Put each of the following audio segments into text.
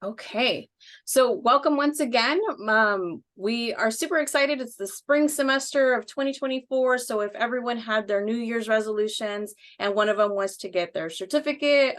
Okay, so welcome once again. We are super excited. It's the spring semester of 2024. So if everyone had their New Year's resolutions and one of them was to get their certificate,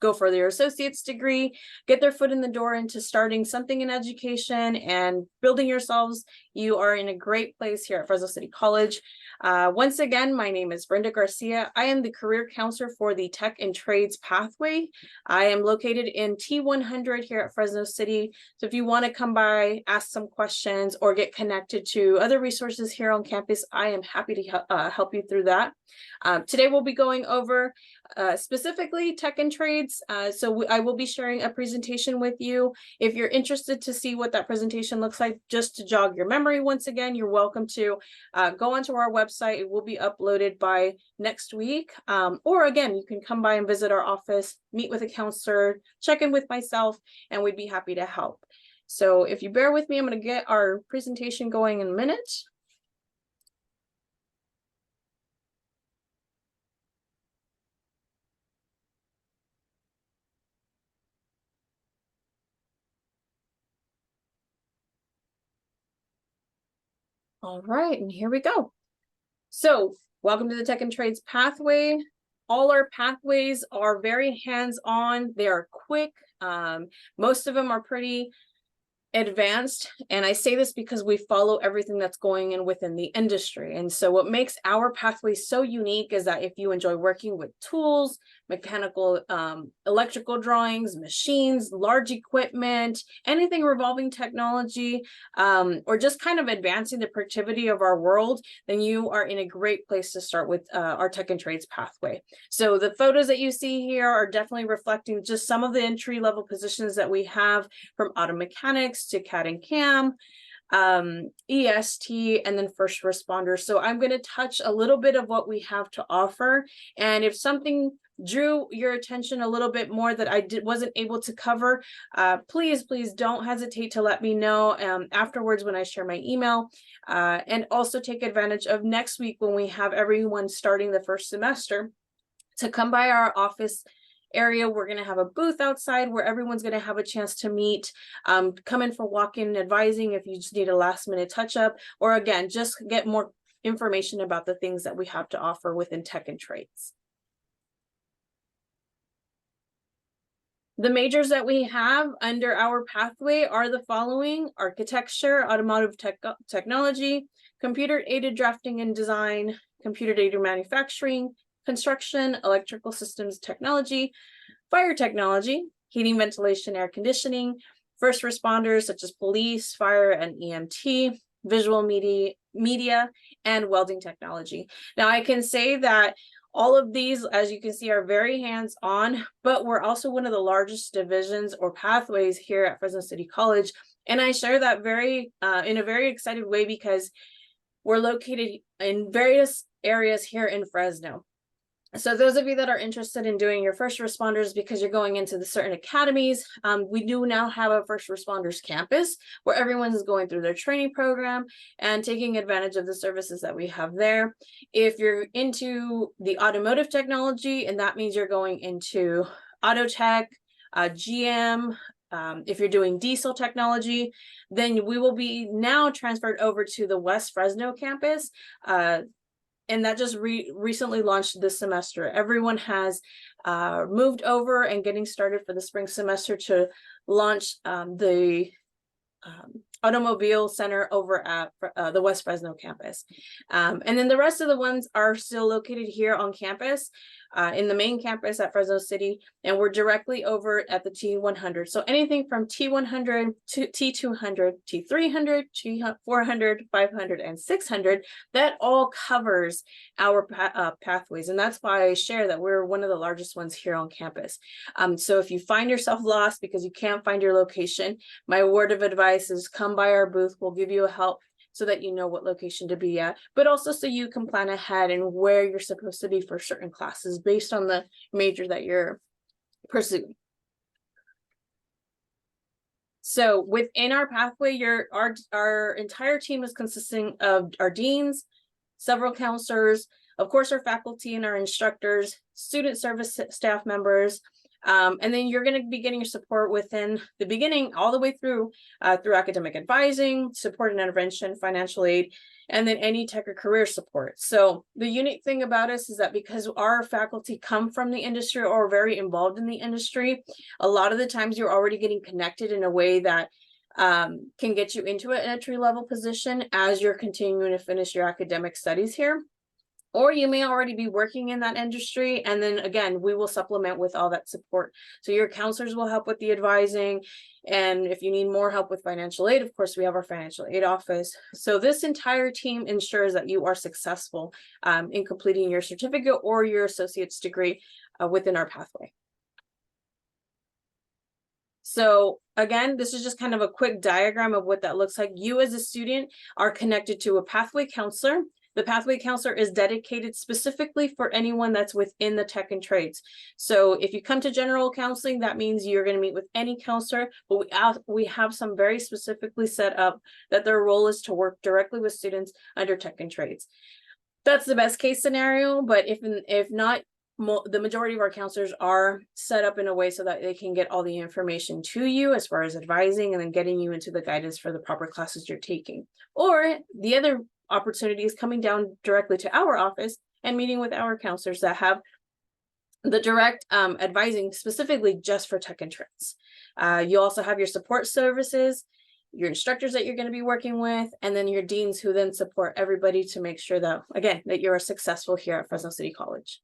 go for their associate's degree, get their foot in the door into starting something in education and building yourselves, you are in a great place here at Fresno City College. Once again, my name is Brenda Garcia. I am the career counselor for the Tech and Trades pathway. I am located in T100 here at Fresno City. So if you want to come by, ask some questions, or get connected to other resources here on campus, I am happy to help you through that. Today we'll be going over specifically tech and trades. I will be sharing a presentation with you. If you're interested to see what that presentation looks like, just to jog your memory once again, you're welcome to go onto our website. It will be uploaded by next week. Or again, you can come by and visit our office, meet with a counselor, check in with myself, and we'd be happy to help. So if you bear with me, I'm going to get our presentation going in a minute. All right, and here we go. So welcome to the Tech and Trades pathway. All our pathways are very hands-on. They are quick. Most of them are pretty advanced, and I say this because we follow everything that's going in within the industry. And so what makes our pathway so unique is that if you enjoy working with tools, mechanical, electrical drawings, machines, large equipment, anything revolving technology, or just kind of advancing the productivity of our world, then you are in a great place to start with our Tech and Trades pathway. So the photos that you see here are definitely reflecting just some of the entry-level positions that we have, from auto mechanics to CAD and CAM, EST, and then first responders. So I'm going to touch a little bit of what we have to offer. And if something drew your attention a little bit more that I wasn't able to cover, please don't hesitate to let me know afterwards when I share my email. And also take advantage of next week when we have everyone starting the first semester to come by our office area. We're going to have a booth outside where everyone's going to have a chance to meet, come in for walk-in advising if you just need a last-minute touch-up, or again, just get more information about the things that we have to offer within Tech and Trades. The majors that we have under our pathway are the following: architecture, automotive technology, computer-aided drafting and design, computer-aided manufacturing, construction, electrical systems technology, fire technology, heating, ventilation, air conditioning, first responders such as police, fire, and EMT, visual media, and welding technology. Now, I can say that all of these, as you can see, are very hands-on, but we're also one of the largest divisions or pathways here at Fresno City College. And I share that in a very excited way because we're located in various areas here in Fresno. So those of you that are interested in doing your first responders because you're going into the certain academies, we do now have a first responders campus where everyone is going through their training program and taking advantage of the services that we have there. If you're into the automotive technology, and that means you're going into auto tech, GM, if you're doing diesel technology, then we will be now transferred over to the West Fresno campus. And that just recently launched this semester. Everyone has moved over and getting started for the spring semester to launch the automobile center over at the West Fresno campus. And then the rest of the ones are still located here on campus, in the main campus at Fresno City, and we're directly over at the T100. So anything from T100 to T200, T300, T400, 500, and 600, that all covers our pathways. And that's why I share that we're one of the largest ones here on campus. So if you find yourself lost because you can't find your location, my word of advice is come by our booth. We'll give you a help so that you know what location to be at, but also so you can plan ahead and where you're supposed to be for certain classes based on the major that you're pursuing. So within our pathway, our entire team is consisting of our deans, several counselors, of course, our faculty and our instructors, student service staff members, And then you're going to be getting your support within the beginning all the way through academic advising, support and intervention, financial aid, and then any tech or career support. So the unique thing about us is that because our faculty come from the industry or are very involved in the industry, a lot of the times you're already getting connected in a way that can get you into an entry level position as you're continuing to finish your academic studies here. Or you may already be working in that industry. And then again, we will supplement with all that support. So your counselors will help with the advising. And if you need more help with financial aid, of course, we have our financial aid office. So this entire team ensures that you are successful in completing your certificate or your associate's degree within our pathway. So again, this is just kind of a quick diagram of what that looks like. You as a student are connected to a pathway counselor. The pathway counselor is dedicated specifically for anyone that's within the tech and trades. So if you come to general counseling, that means you're going to meet with any counselor, but we have some very specifically set up that their role is to work directly with students under tech and trades. That's the best case scenario, but if not, the majority of our counselors are set up in a way so that they can get all the information to you as far as advising and then getting you into the guidance for the proper classes you're taking. Or the other opportunity is coming down directly to our office and meeting with our counselors that have the direct advising specifically just for tech and trades. You also have your support services, your instructors that you're going to be working with, and then your deans who then support everybody to make sure that, again, that you're successful here at Fresno City College.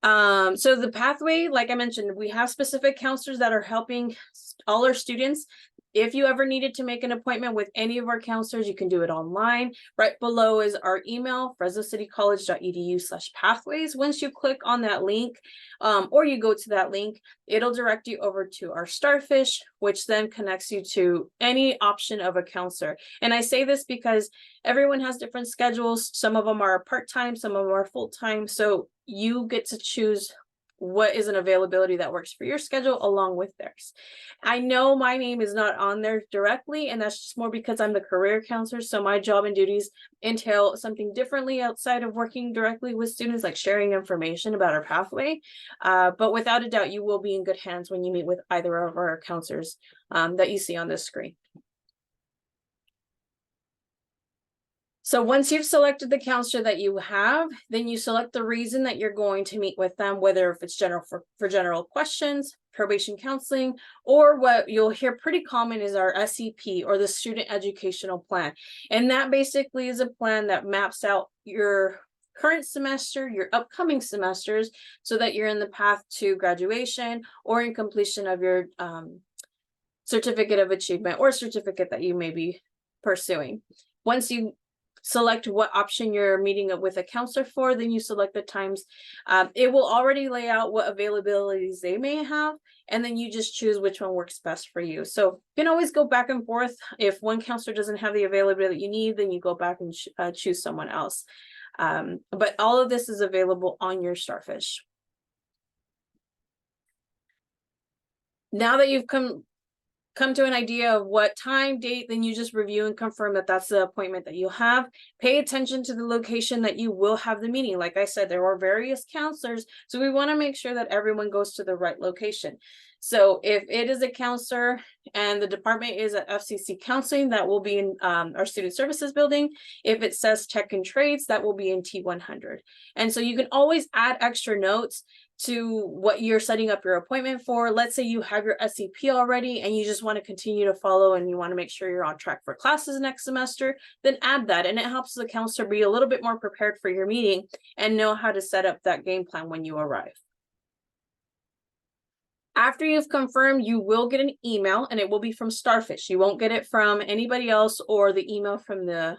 So the pathway, like I mentioned, we have specific counselors that are helping all our students. If you ever needed to make an appointment with any of our counselors, you can do it online. Right below is our email, fresnocitycollege.edu/pathways. Once you click on that link, or you go to that link, it'll direct you over to our Starfish, which then connects you to any option of a counselor. And I say this because everyone has different schedules. Some of them are part-time, some of them are full-time. So you get to choose what is an availability that works for your schedule along with theirs. I know my name is not on there directly, and that's just more because I'm the career counselor. So my job and duties entail something differently outside of working directly with students, like sharing information about our pathway. But without a doubt, you will be in good hands when you meet with either of our counselors that you see on this screen. So once you've selected the counselor that you have, then you select the reason that you're going to meet with them, whether if it's general for general questions, probation counseling, or what you'll hear pretty common is our SEP, or the Student Educational Plan. And that basically is a plan that maps out your current semester, your upcoming semesters, so that you're in the path to graduation or in completion of your certificate of achievement or certificate that you may be pursuing. Once you select what option you're meeting up with a counselor for, then you select the times. It will already lay out what availabilities they may have, and then you just choose which one works best for you. So you can always go back and forth. If one counselor doesn't have the availability that you need, then you go back and choose someone else. But all of this is available on your Starfish. Now that you've come to an idea of what time, date, then you just review and confirm that that's the appointment that you have. Pay attention to the location that you will have the meeting. Like I said, there are various counselors, so we want to make sure that everyone goes to the right location. So if it is a counselor and the department is at FCC Counseling, that will be in our Student Services building. If it says Tech and Trades, that will be in T100. And so you can always add extra notes to what you're setting up your appointment for. Let's say you have your SEP already and you just want to continue to follow and you want to make sure you're on track for classes next semester, then add that. And it helps the counselor be a little bit more prepared for your meeting and know how to set up that game plan when you arrive. After you've confirmed, you will get an email, and it will be from Starfish. You won't get it from anybody else or the email from the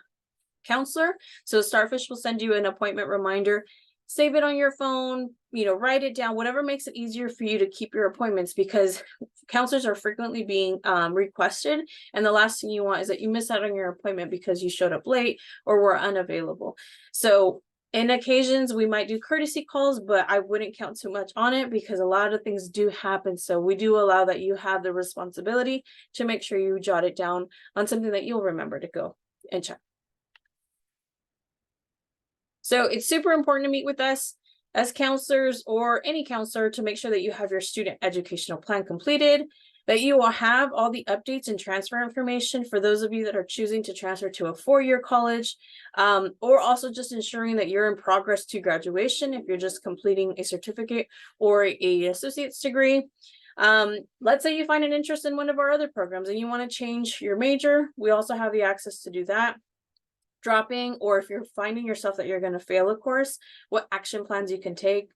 counselor. So Starfish will send you an appointment reminder. Save it on your phone, write it down, whatever makes it easier for you to keep your appointments, because counselors are frequently being requested. And the last thing you want is that you miss out on your appointment because you showed up late or were unavailable. So in occasions, we might do courtesy calls, but I wouldn't count too much on it because a lot of things do happen. So we do allow that you have the responsibility to make sure you jot it down on something that you'll remember to go and check. So it's super important to meet with us. as counselors or any counselor to make sure that you have your student educational plan completed, that you will have all the updates and transfer information for those of you that are choosing to transfer to a four-year college, or also just ensuring that you're in progress to graduation if you're just completing a certificate or a associate's degree. Let's say you find an interest in one of our other programs and you want to change your major, we also have the access to do that. Dropping, or if you're finding yourself that you're going to fail a course, what action plans you can take.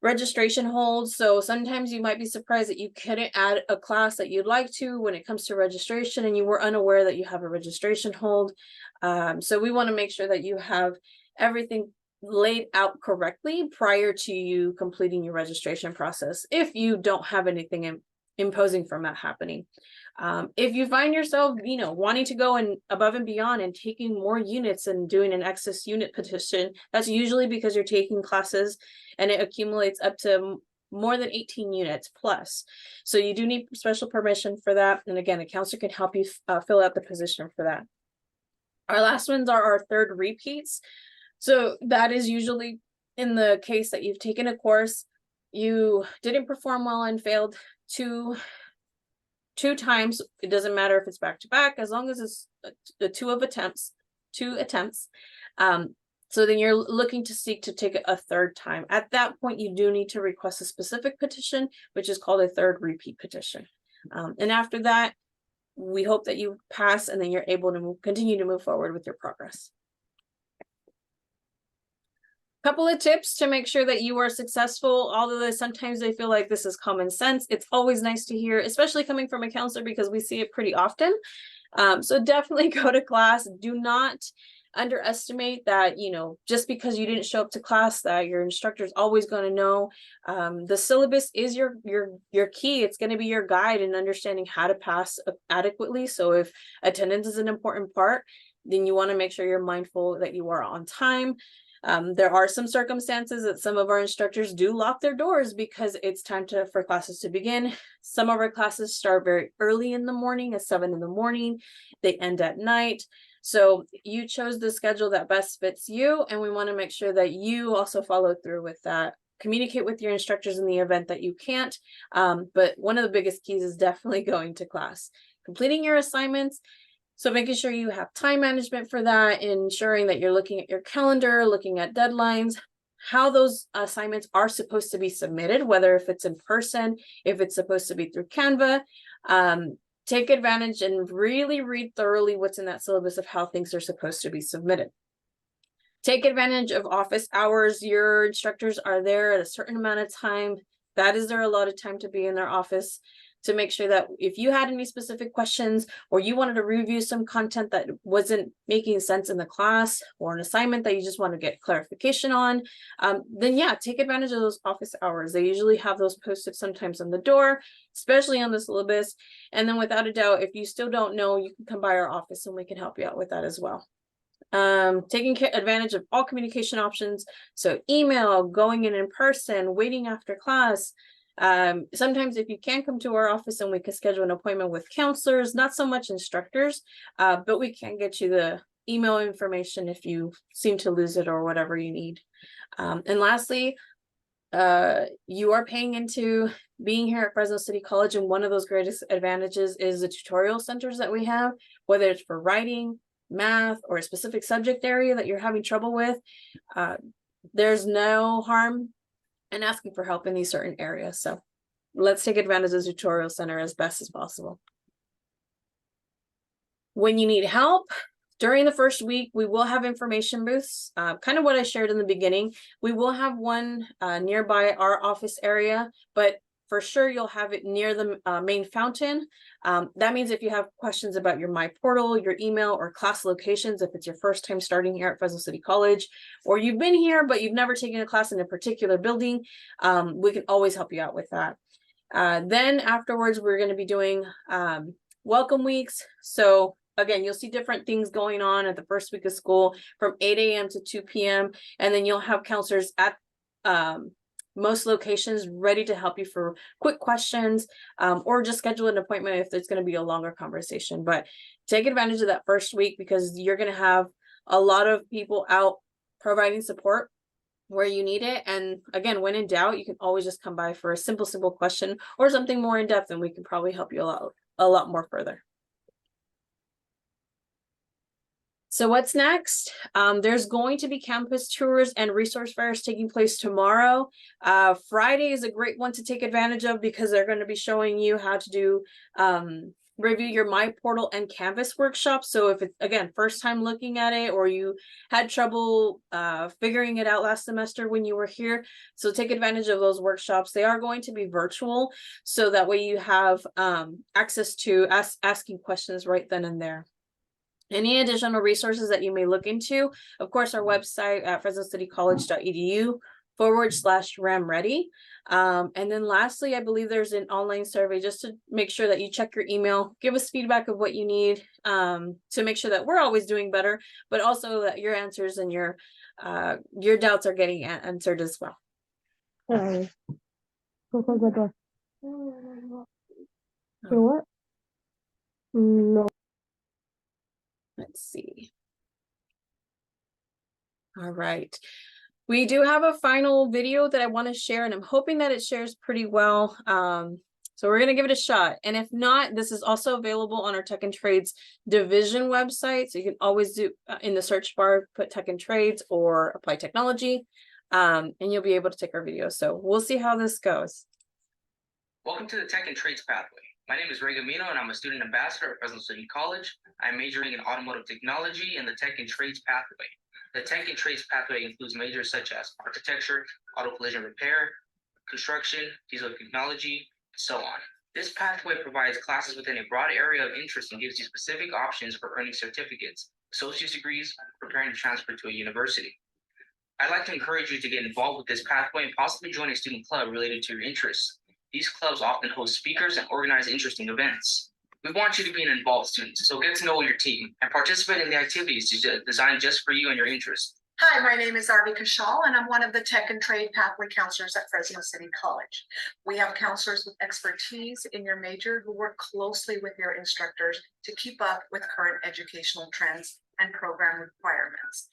Registration holds, so sometimes you might be surprised that you couldn't add a class that you'd like to when it comes to registration and you were unaware that you have a registration hold. So we want to make sure that you have everything laid out correctly prior to you completing your registration process if you don't have anything imposing from that happening. If you find yourself, wanting to go above and beyond and taking more units and doing an excess unit petition, that's usually because you're taking classes and it accumulates up to more than 18 units plus. So you do need special permission for that. And again, a counselor can help you fill out the position for that. Our last ones are our third repeats. So that is usually in the case that you've taken a course, you didn't perform well and failed two times. It doesn't matter if it's back to back, as long as it's the two attempts. So then you're looking to seek to take it a third time. At that point, you do need to request a specific petition, which is called a third repeat petition. And after that, we hope that you pass and then you're able to continue to move forward with your progress. Couple of tips to make sure that you are successful, although sometimes they feel like this is common sense. It's always nice to hear, especially coming from a counselor, because we see it pretty often. So definitely go to class. Do not underestimate that, just because you didn't show up to class, that your instructor is always going to know. The syllabus is your key. It's going to be your guide in understanding how to pass adequately. So if attendance is an important part, then you want to make sure you're mindful that you are on time. There are some circumstances that some of our instructors do lock their doors because it's time for classes to begin. Some of our classes start very early in the morning at 7 in the morning. They end at night. So you chose the schedule that best fits you, and we want to make sure that you also follow through with that. Communicate with your instructors in the event that you can't. But one of the biggest keys is definitely going to class, completing your assignments. So making sure you have time management for that, ensuring that you're looking at your calendar, looking at deadlines, how those assignments are supposed to be submitted, whether if it's in person, if it's supposed to be through Canva. Take advantage and really read thoroughly what's in that syllabus of how things are supposed to be submitted. Take advantage of office hours. Your instructors are there at a certain amount of time. That is their allotted time to be in their office, to make sure that if you had any specific questions or you wanted to review some content that wasn't making sense in the class, or an assignment that you just want to get clarification on, then yeah, take advantage of those office hours. They usually have those posted sometimes on the door, especially on the syllabus. And then without a doubt, if you still don't know, you can come by our office and we can help you out with that as well. Taking advantage of all communication options. So email, going in person, waiting after class. Sometimes if you can come to our office and we can schedule an appointment with counselors, not so much instructors, but we can get you the email information if you seem to lose it or whatever you need. And lastly, you are paying into being here at Fresno City College, and one of those greatest advantages is the tutorial centers that we have, whether it's for writing, math, or a specific subject area that you're having trouble with. There's no harm in asking for help in these certain areas. So let's take advantage of the tutorial center as best as possible. When you need help, during the first week, we will have information booths, kind of what I shared in the beginning. We will have one nearby our office area, but for sure you'll have it near the main fountain. That means if you have questions about your My Portal, your email, or class locations, if it's your first time starting here at Fresno City College, or you've been here but you've never taken a class in a particular building, we can always help you out with that. Then afterwards, we're going to be doing welcome weeks. So again, you'll see different things going on at the first week of school from 8 a.m. to 2 p.m. And then you'll have counselors at most locations ready to help you for quick questions, or just schedule an appointment if there's going to be a longer conversation. But take advantage of that first week because you're going to have a lot of people out providing support. where you need it. And again, when in doubt, you can always just come by for a simple question or something more in depth, and we can probably help you a lot more further. So what's next? There's going to be campus tours and resource fairs taking place tomorrow. Friday is a great one to take advantage of because they're going to be showing you how to do review your My Portal and Canvas workshops. So if it's, again, first time looking at it, or you had trouble figuring it out last semester when you were here, so take advantage of those workshops. They are going to be virtual, so that way you have access to asking questions right then and there. Any additional resources that you may look into, of course, our website at fresnocitycollege.edu/ramready. And then lastly, I believe there's an online survey just to make sure that you check your email, give us feedback of what you need to make sure that we're always doing better, but also that your answers and your doubts are getting answered as well. What? No. Let's see. All right. We do have a final video that I want to share, and I'm hoping that it shares pretty well. So we're going to give it a shot. And if not, this is also available on our Tech and Trades division website. So you can always do in the search bar, put Tech and Trades or Applied Technology, and you'll be able to take our video. So we'll see how this goes. Welcome to the Tech and Trades pathway. My name is Ray Gamino, and I'm a student ambassador at Fresno City College. I'm majoring in automotive technology in the Tech and Trades pathway. The Tech and Trades pathway includes majors such as architecture, auto collision repair, construction, diesel technology, and so on. This pathway provides classes within a broad area of interest and gives you specific options for earning certificates, associate's degrees, preparing to transfer to a university. I'd like to encourage you to get involved with this pathway and possibly join a student club related to your interests. These clubs often host speakers and organize interesting events. We want you to be an involved student, so get to know your team and participate in the activities designed just for you and your interests. Hi, my name is Arvi Kashal, and I'm one of the Tech and Trade Pathway counselors at Fresno City College. We have counselors with expertise in your major who work closely with your instructors to keep up with current educational trends and program requirements.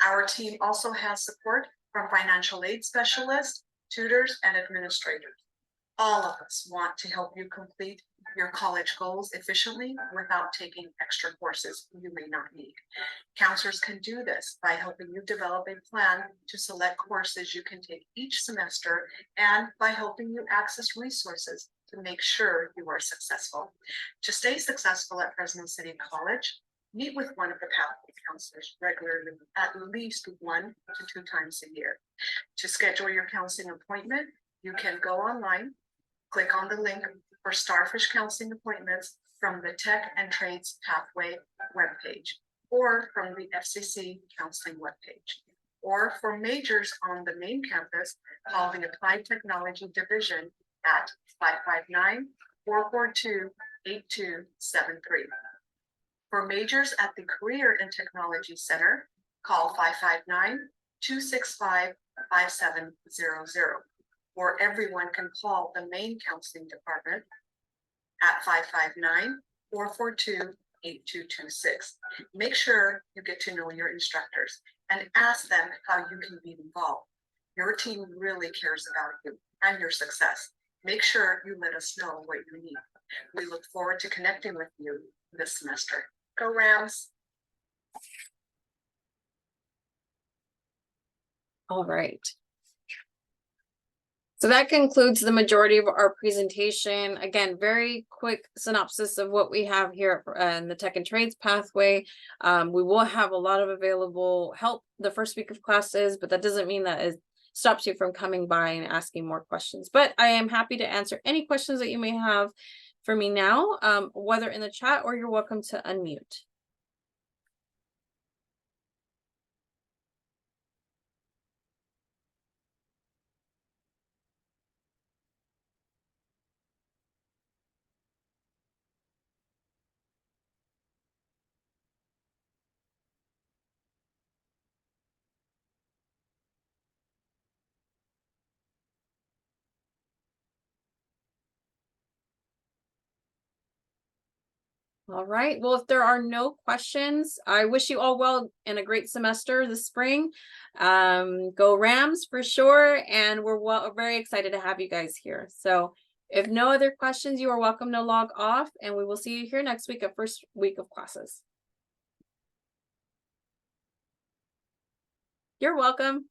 Our team also has support from financial aid specialists, tutors, and administrators. All of us want to help you complete your college goals efficiently without taking extra courses you may not need. Counselors can do this by helping you develop a plan to select courses you can take each semester, and by helping you access resources to make sure you are successful. To stay successful at Fresno City College, meet with one of the pathway counselors regularly, at least 1 to 2 times a year. To schedule your counseling appointment, you can go online, click on the link for Starfish Counseling Appointments from the Tech and Trades Pathway webpage, or from the FCC Counseling webpage. Or for majors on the main campus, call the Applied Technology Division at 559-442-8273. For majors at the Career and Technology Center, call 559-265-5700. Or everyone can call the main counseling department at 559-442-8226. Make sure you get to know your instructors and ask them how you can be involved. Your team really cares about you and your success. Make sure you let us know what you need. We look forward to connecting with you this semester. Go Rams! All right. So that concludes the majority of our presentation. Again, very quick synopsis of what we have here in the Tech and Trades pathway. We will have a lot of available help the first week of classes, but that doesn't mean that it stops you from coming by and asking more questions. But I am happy to answer any questions that you may have for me now, whether in the chat or you're welcome to unmute. All right, well, if there are no questions, I wish you all well and a great semester this spring. Go Rams for sure, and we're very excited to have you guys here. So if no other questions, you are welcome to log off, and we will see you here next week at first week of classes. You're welcome.